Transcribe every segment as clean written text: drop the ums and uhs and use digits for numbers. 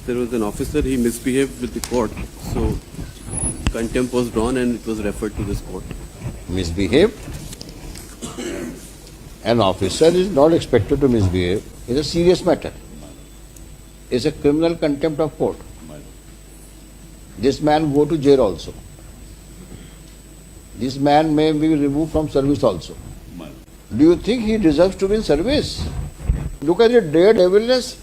There was an officer, he misbehaved with the court, so contempt was drawn and it was referred to this court. Misbehave? An officer is not expected to misbehave. It's a serious matter. It's a criminal contempt of court. This man go to jail also. This man may be removed from service also. Do you think he deserves to be in service? Look at the daredevilness.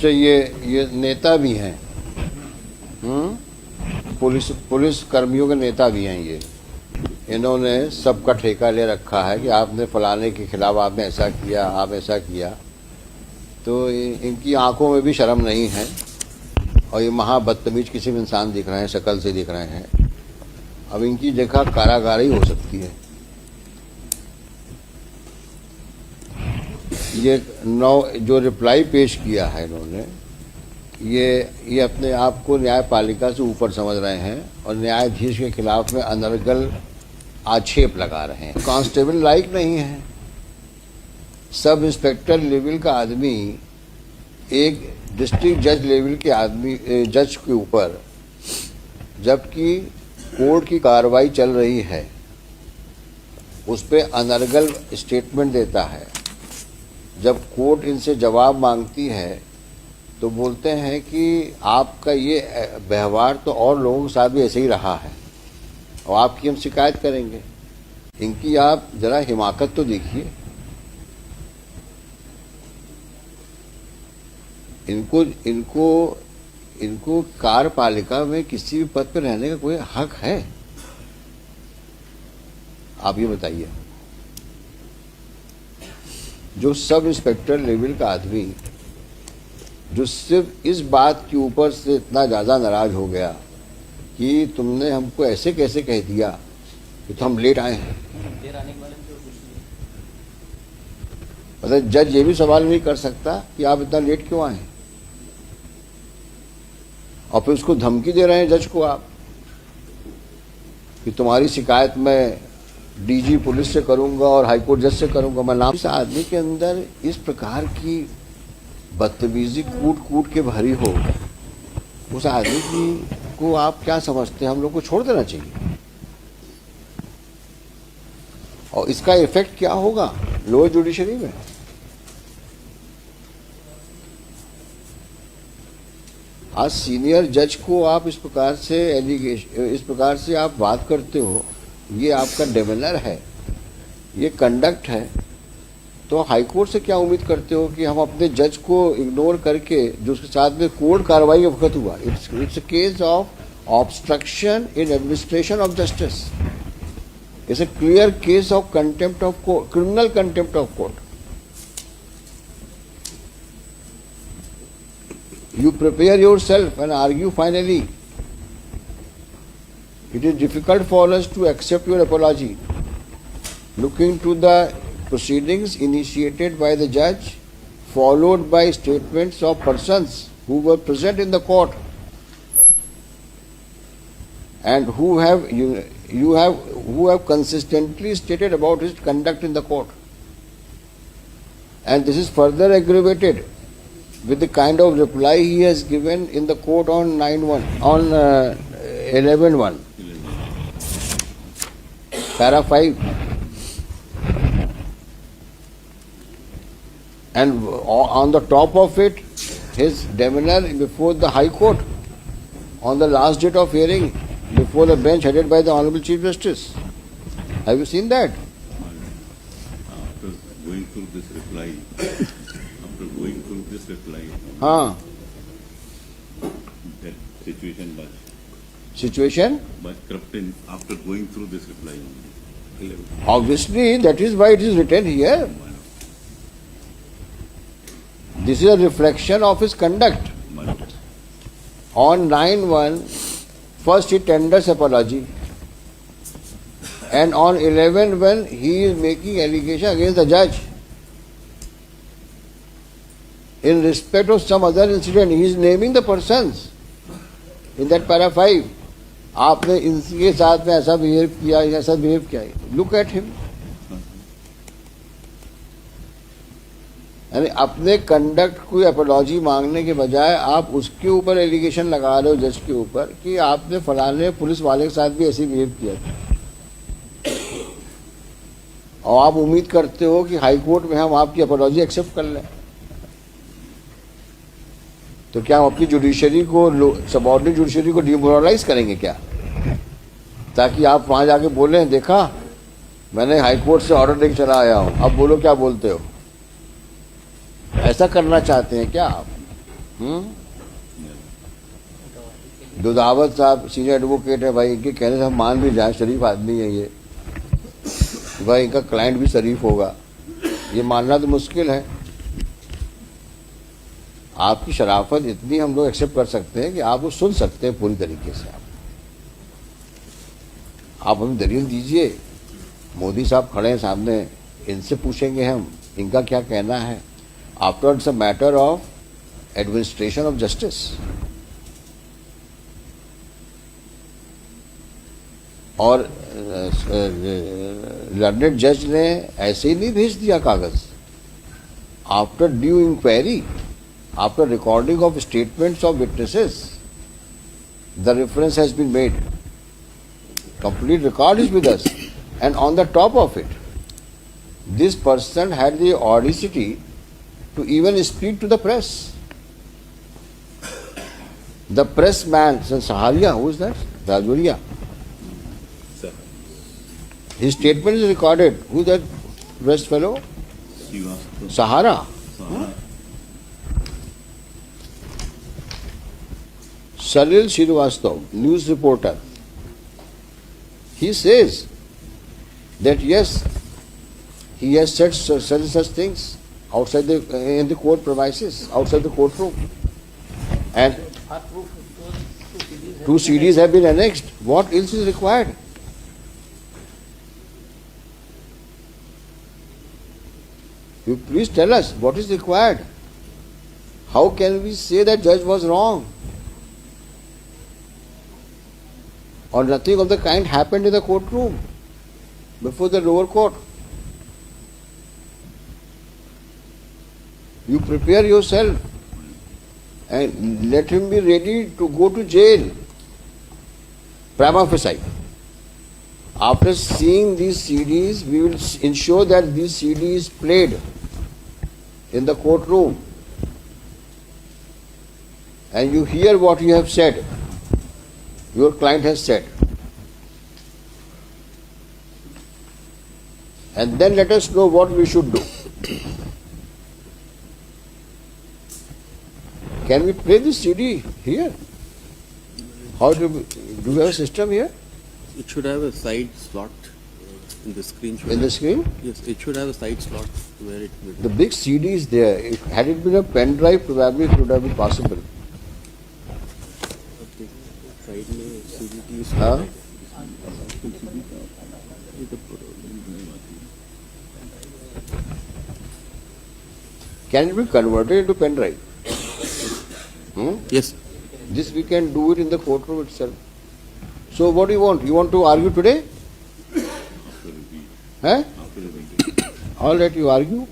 ये नेता भी हैं, police कर्मियों के नेता भी हैं ये। इन्होंने सबका ठेका ले रखा है कि आपने फलाने के खिलाफ आपने ऐसा किया, आप ऐसा किया। तो इनकी आंखों में भी शर्म नहीं है और ये महा बदतमीज किसी भी इंसान दिख रहे हैं, शक्ल से दिख रहे हैं। अब इनकी जगह कारागार ही हो सकती है। ये जो रिप्लाई पेश किया है इन्होंने, ये अपने आप को न्यायपालिका से ऊपर समझ रहे हैं और न्यायाधीश के खिलाफ में अनर्गल आक्षेप लगा रहे हैं। कांस्टेबल लायक नहीं है। सब इंस्पेक्टर लेवल का आदमी एक डिस्ट्रिक्ट जज लेवल के आदमी जज के ऊपर, जबकि कोर्ट की कार्रवाई चल रही है, उस पर अनर्गल स्टेटमेंट देता है। जब कोर्ट इनसे जवाब मांगती है तो बोलते हैं कि आपका ये व्यवहार तो और लोगों के साथ भी ऐसे ही रहा है और आपकी हम शिकायत करेंगे। इनकी आप जरा हिमाकत तो देखिए। इनको कार्यपालिका में किसी भी पद पर रहने का कोई हक है? आप ये बताइए। जो सब इंस्पेक्टर लेवल का आदमी, जो सिर्फ इस बात के ऊपर से इतना ज्यादा नाराज हो गया कि तुमने हमको ऐसे कैसे कह दिया कि तो हम लेट आए हैं। मतलब जज ये भी सवाल नहीं कर सकता कि आप इतना लेट क्यों आए, और फिर उसको धमकी दे रहे हैं जज को आप कि तुम्हारी शिकायत मैं डीजी पुलिस से करूंगा और हाईकोर्ट जज से करूंगा। मैं नाम, इस आदमी के अंदर इस प्रकार की बदतमीजी कूट के भरी हो, उस आदमी को आप क्या समझते हैं? हम लोग को छोड़ देना चाहिए। और इसका इफेक्ट क्या होगा लोअर जुडिशरी में? आज सीनियर जज को आप इस प्रकार से आप बात करते हो, ये आपका डेमेनर है, ये कंडक्ट है। तो हाईकोर्ट से क्या उम्मीद करते हो कि हम अपने जज को इग्नोर करके, जो उसके साथ में कोर्ट कार्रवाई के वक्त हुआ, it's a case of obstruction in administration of justice, it's a clear case of contempt of court, criminal contempt of court. You prepare yourself and argue finally. It is difficult for us to accept your apology. Looking to the proceedings initiated by the judge, followed by statements of persons who were present in the court and who have consistently stated about his conduct in the court. And this is further aggravated with the kind of reply he has given in the court on 11-1, para 5. And on the top of it, his demeanor before the High Court on the last date of hearing before the bench headed by the Honorable Chief Justice. Have you seen that? After going through this reply, that situation was corrupted after going through this reply. Obviously, that is why it is written here. This is a reflection of his conduct. On 9-1, first he tenders apology, and on 11-1 he is making allegation against the judge. In respect of some other incident, he is naming the persons in that para 5. आपने इनके साथ में ऐसा behave किया। Look at him. यानी अपने conduct को apology मांगने के बजाय आप उसके ऊपर एलिगेशन लगा रहे हो जज के ऊपर कि आपने फलाने पुलिस वाले के साथ भी ऐसे बिहेव किया था, और आप उम्मीद करते हो कि हाई कोर्ट में हम आपकी अपॉलॉजी एक्सेप्ट कर लें। तो क्या हम अपनी जुडिशरी को, सबऑर्डिनेट जुडिशरी को डिमोरलाइज करेंगे क्या, ताकि आप वहां जाके बोलें देखा मैंने हाई कोर्ट से ऑर्डर लेके चला आया हूं, अब बोलो क्या बोलते हो। ऐसा करना चाहते हैं क्या आप? दुधावत साहब सीनियर एडवोकेट है भाई, इनके कहने से हम मान भी जाए, शरीफ आदमी है ये भाई, इनका क्लाइंट भी शरीफ होगा, ये मानना तो मुश्किल है। आपकी शराफत इतनी हम लोग एक्सेप्ट कर सकते हैं कि आप वो सुन सकते हैं पूरी तरीके से। आप हमें दलील दीजिए, मोदी साहब खड़े हैं सामने, इनसे पूछेंगे हम इनका क्या कहना है। After it's a matter of administration of justice. और लर्नेड जज ने ऐसे ही नहीं भेज दिया कागज। After due inquiry, after recording of statements of witnesses, the reference has been made. Complete record is with us. And on the top of it, this person had the audacity to even speak to the press. The press man, Saharia, who is that? Rajuria. His statement is recorded. Who is that press fellow? Sahara. Salil Srivastava, news reporter, he says that yes, he has said such things outside in the court premises, outside the courtroom, and 2 CDs have been annexed. What else is required? You please tell us what is required. How can we say that judge was wrong? Or nothing of the kind happened in the courtroom before the lower court. You prepare yourself and let him be ready to go to jail. Prima facie. After seeing these CDs, we will ensure that these CDs played in the courtroom. And you hear what you have said. Your client has said. And then let us know what we should do. Can we play this CD here? How do we have a system here? It should have a side slot in the screen. In the screen? Yes, it should have a side slot where it will. The big CD is there. Had it been a pen drive, probably it would have been possible. Side में CD हाँ? Can it be converted into pen drive? Yes. This we can do it in the courtroom itself. So what do you want? You want to argue today? Huh? All right, you argue.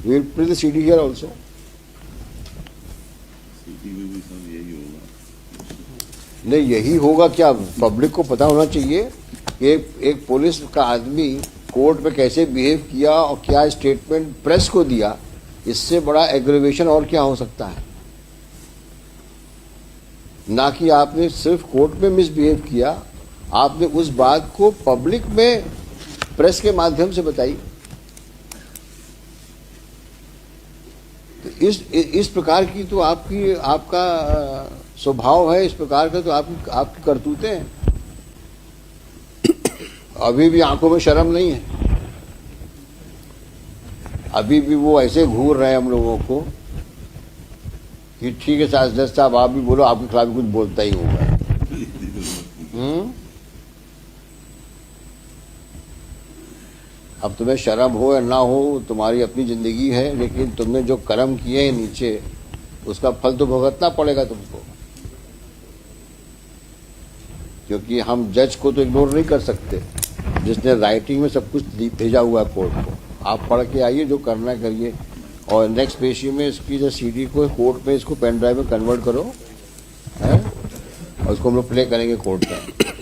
We will play the CD here also. नहीं, यही होगा क्या? Public को पता होना चाहिए कि एक पुलिस का आदमी कोर्ट में कैसे बिहेव किया और क्या स्टेटमेंट प्रेस को दिया। इससे बड़ा एग्रीवेशन और क्या हो सकता है? ना कि आपने सिर्फ कोर्ट में मिसबिहेव किया, आपने उस बात को पब्लिक में प्रेस के माध्यम से बताई। तो इस प्रकार की तो आपका स्वभाव है, इस प्रकार का तो आपकी करतूतें हैं। अभी भी आंखों में शर्म नहीं है, अभी भी वो ऐसे घूर रहे हैं हम लोगों को कि ठीक है जज साहब आप भी बोलो, आपके खिलाफ कुछ बोलता ही होगा। अब तुम्हें शर्म हो या ना हो, तुम्हारी अपनी जिंदगी है, लेकिन तुमने जो कर्म किए हैं नीचे, उसका फल तो भुगतना पड़ेगा तुमको। क्योंकि हम जज को तो इग्नोर नहीं कर सकते, जिसने राइटिंग में सब कुछ भेजा हुआ है कोर्ट को। आप पढ़ के आइए, जो करना है करिए, और नेक्स्ट पेशी में इसकी जो सीडी को कोर्ट में इसको पेन ड्राइव में कन्वर्ट करो, है, और उसको हम लोग प्ले करेंगे कोर्ट में।